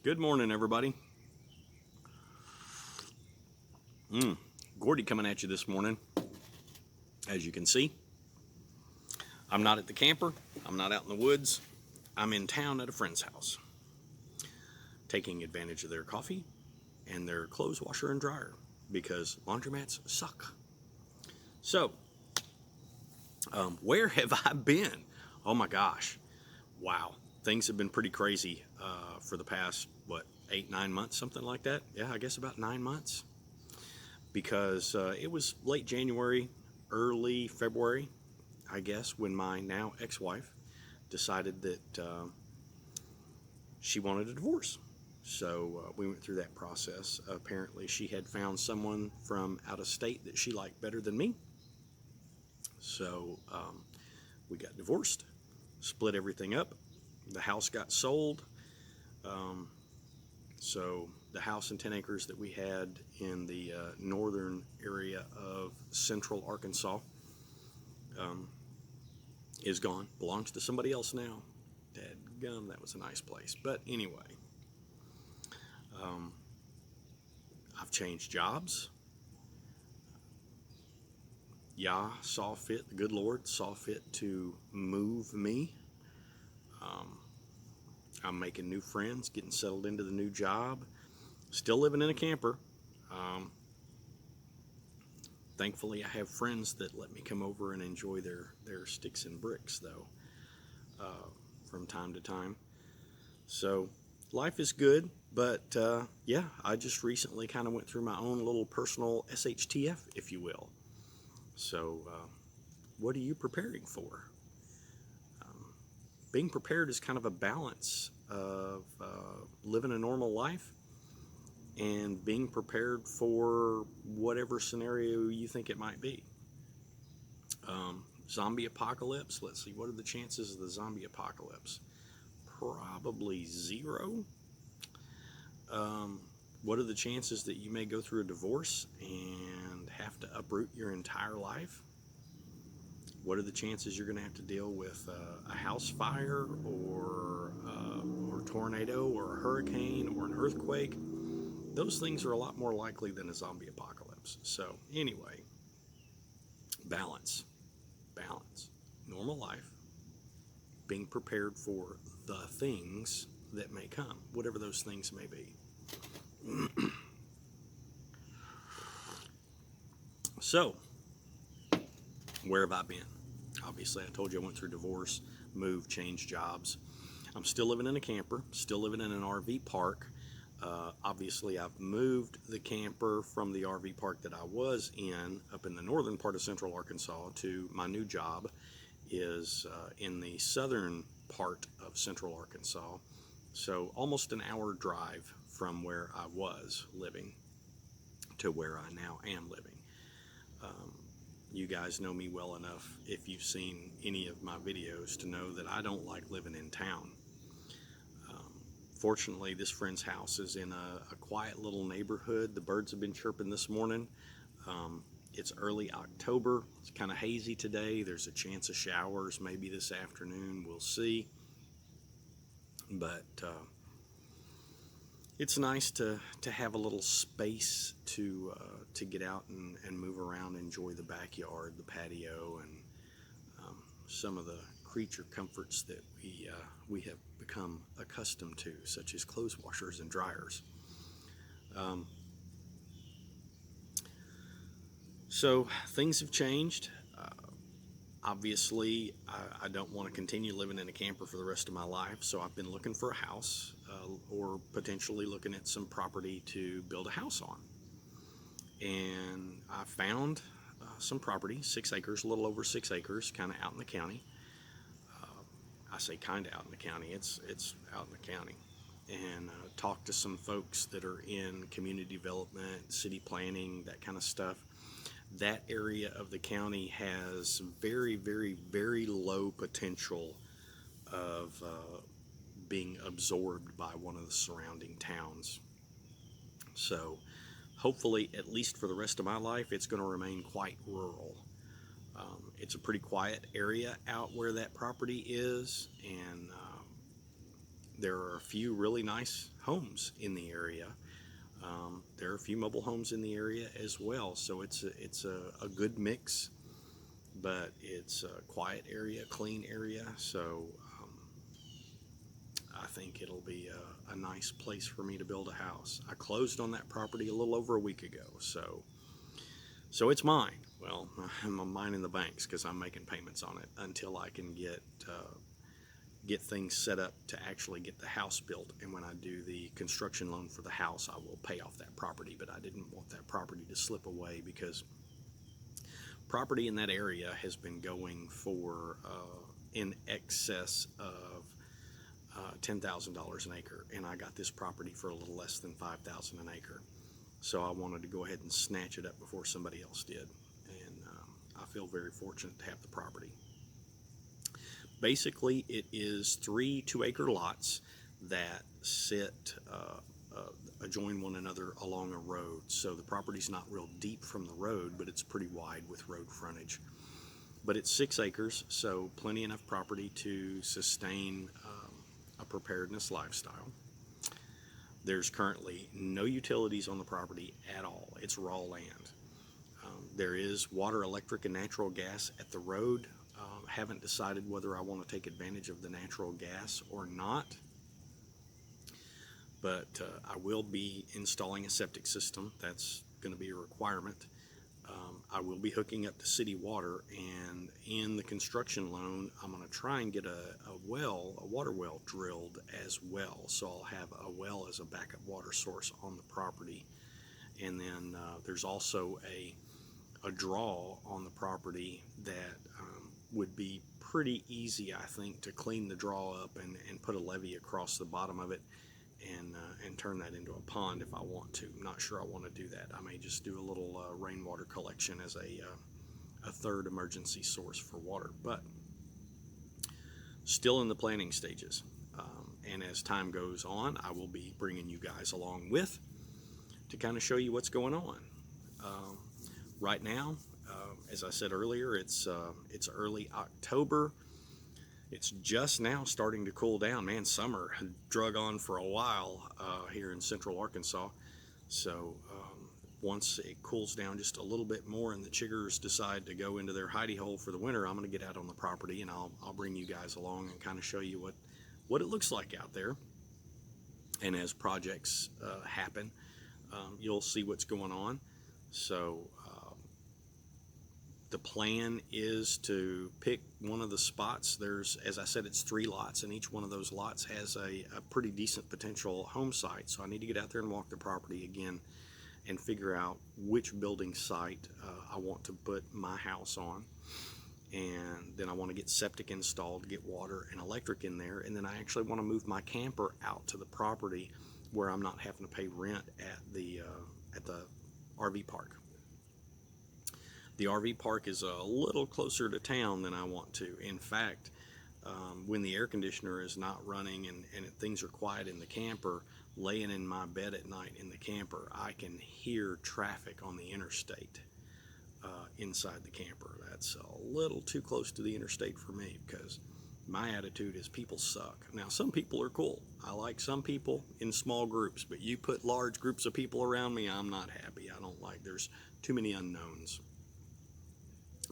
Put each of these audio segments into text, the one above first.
Good morning, everybody. Gordy coming at you this morning. As you can see, I'm not at the camper. I'm not out in the woods. I'm in town at a friend's house, taking advantage of their coffee and their clothes washer and dryer because laundromats suck. So, where have I been? Oh my gosh. Wow. Things have been pretty crazy for the past, 8-9 months, something like that. Yeah, I guess about 9 months. Because it was late January, early February, I guess, when my now ex-wife decided that she wanted a divorce. So we went through that process. Apparently she had found someone from out of state that she liked better than me. So we got divorced, split everything up. The house got sold. So the house and 10 acres that we had in the northern area of central Arkansas is gone. Belongs to somebody else now. Dadgum, that was a nice place. But anyway, I've changed jobs. Yah saw fit, the good Lord saw fit to move me. I'm making new friends, getting settled into the new job. Still living in a camper. Thankfully, I have friends that let me come over and enjoy their sticks and bricks, though, from time to time. So life is good, but yeah, I just recently kind of went through my own little personal SHTF, if you will. So what are you preparing for? Being prepared is kind of a balance of living a normal life and being prepared for whatever scenario you think it might be. Zombie apocalypse, let's see, what are the chances of the zombie apocalypse? Probably 0. What are the chances that you may go through a divorce and have to uproot your entire life? What are the chances you're going to have to deal with a house fire or tornado or a hurricane or an earthquake? Those things are a lot more likely than a zombie apocalypse. So anyway, balance, normal life, being prepared for the things that may come, whatever those things may be. So, where have I been? Obviously, I told you I went through divorce, moved, changed jobs. I'm still living in a camper, still living in an RV park. Obviously, I've moved the camper from the RV park that I was in up in the northern part of central Arkansas to my new job is in the southern part of central Arkansas. So almost an hour drive from where I was living to where I now am living. You guys know me well enough, if you've seen any of my videos, to know that I don't like living in town. Fortunately, this friend's house is in a quiet little neighborhood. The birds have been chirping this morning. It's early October. It's kind of hazy today. There's a chance of showers maybe this afternoon. We'll see. But it's nice to have a little space to get out and move around, enjoy the backyard, the patio, and some of the creature comforts that we have become accustomed to, such as clothes washers and dryers. So things have changed. Obviously, I don't want to continue living in a camper for the rest of my life, so I've been looking for a house or potentially looking at some property to build a house on. And I found some property, 6 acres, a little over 6 acres, kind of out in the county. I say kind of out in the county, it's out in the county. And talked to some folks that are in community development, city planning, that kind of stuff. That area of the county has very, very, very low potential of being absorbed by one of the surrounding towns. So hopefully, at least for the rest of my life, it's going to remain quite rural. It's a pretty quiet area out where that property is, and There are a few really nice homes in the area. There are a few mobile homes in the area as well, so it's a good mix, but it's a quiet area, clean area, so I think it'll be a nice place for me to build a house. I closed on that property a little over a week ago, so it's mine. Well, I'm mine in the banks because I'm making payments on it until I can get things set up to actually get the house built. And when I do the construction loan for the house, I will pay off that property. But I didn't want that property to slip away because property in that area has been going for in excess of $10,000 an acre, and I got this property for a little less than $5,000 an acre. So I wanted to go ahead and snatch it up before somebody else did, and I feel very fortunate to have the property. Basically, it is 3 2-acre lots that sit adjoin one another along a road. So the property's not real deep from the road, but it's pretty wide with road frontage. But it's 6 acres, so plenty enough property to sustain a preparedness lifestyle. There's currently no utilities on the property at all. It's raw land. There is water, electric, and natural gas at the road. Haven't decided whether I want to take advantage of the natural gas or not, but I will be installing a septic system. That's going to be a requirement. I will be hooking up to city water, and in the construction loan, I'm going to try and get a water well drilled as well. So I'll have a well as a backup water source on the property. And then there's also a draw on the property that would be pretty easy, I think, to clean the draw up and put a levee across the bottom of it and turn that into a pond if I want to. I'm not sure I want to do that. I may just do a little rainwater collection as a third emergency source for water, but still in the planning stages. And as time goes on, I will be bringing you guys along with to kind of show you what's going on. Right now, as I said earlier, it's early October. It's just now starting to cool down. Man, summer had drug on for a while here in central Arkansas. So once it cools down just a little bit more and the chiggers decide to go into their hidey hole for the winter, I'm going to get out on the property and I'll bring you guys along and kind of show you what it looks like out there. And as projects happen, you'll see what's going on. So the plan is to pick one of the spots. There's, as I said, it's 3 lots, and each one of those lots has a pretty decent potential home site. So I need to get out there and walk the property again and figure out which building site I want to put my house on. And then I want to get septic installed, get water and electric in there, and then I actually want to move my camper out to the property where I'm not having to pay rent at the RV park. The RV park is a little closer to town than I want to. In fact, when the air conditioner is not running and things are quiet in the camper, laying in my bed at night in the camper, I can hear traffic on the interstate inside the camper. That's a little too close to the interstate for me because my attitude is people suck. Now, some people are cool. I like some people in small groups, but you put large groups of people around me, I'm not happy. I don't like, there's too many unknowns.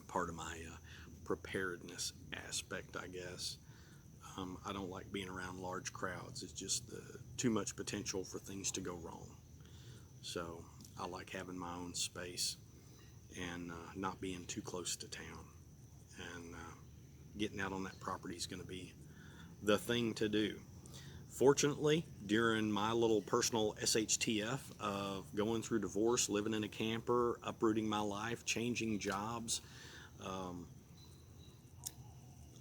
Part of my preparedness aspect, I guess. I don't like being around large crowds. It's just too much potential for things to go wrong. So I like having my own space and not being too close to town. And getting out on that property is going to be the thing to do. Fortunately, during my little personal SHTF of going through divorce, living in a camper, uprooting my life, changing jobs,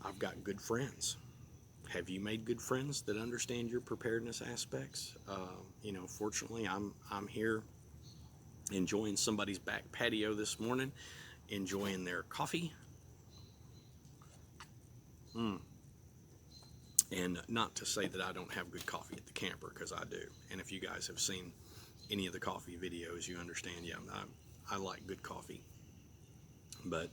I've got good friends. Have you made good friends that understand your preparedness aspects? Fortunately, I'm here enjoying somebody's back patio this morning, enjoying their coffee. And not to say that I don't have good coffee at the camper, because I do. And if you guys have seen any of the coffee videos, you understand, yeah, I like good coffee. But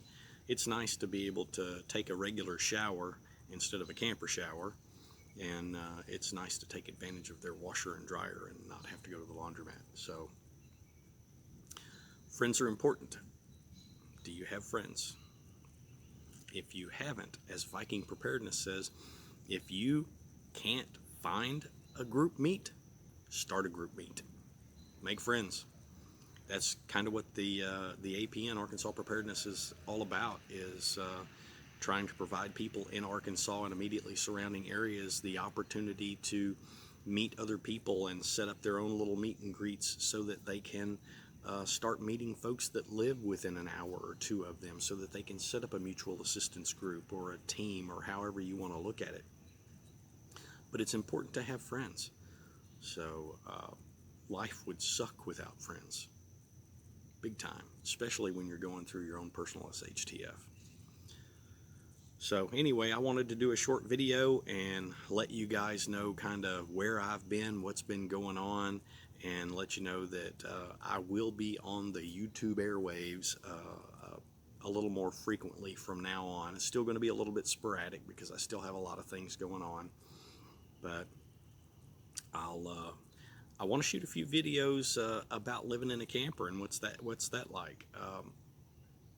it's nice to be able to take a regular shower instead of a camper shower and it's nice to take advantage of their washer and dryer and not have to go to the laundromat. So friends are important. Do you have friends? If you haven't, as Viking Preparedness says, if you can't find a group meet, start a group meet. Make friends. That's kind of what the APN, Arkansas Preparedness, is all about, is trying to provide people in Arkansas and immediately surrounding areas the opportunity to meet other people and set up their own little meet and greets so that they can start meeting folks that live within an hour or two of them, so that they can set up a mutual assistance group or a team, or however you want to look at it. But it's important to have friends. So life would suck without friends. Big time, especially when you're going through your own personal SHTF. So anyway, I wanted to do a short video and let you guys know kind of where I've been, what's been going on, and let you know that I will be on the YouTube airwaves a little more frequently from now on. It's still going to be a little bit sporadic because I still have a lot of things going on, but I want to shoot a few videos about living in a camper and what's that like.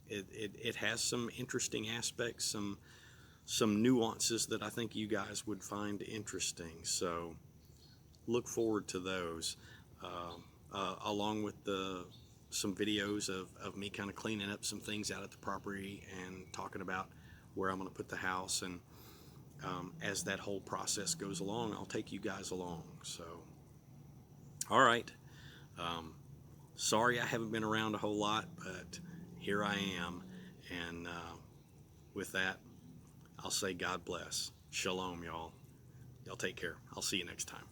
It has some interesting aspects, some nuances that I think you guys would find interesting. So look forward to those, along with some videos of me kind of cleaning up some things out at the property and talking about where I'm going to put the house. And as that whole process goes along, I'll take you guys along. So, all right. Sorry I haven't been around a whole lot, but here I am. And with that, I'll say God bless. Shalom, y'all. Y'all take care. I'll see you next time.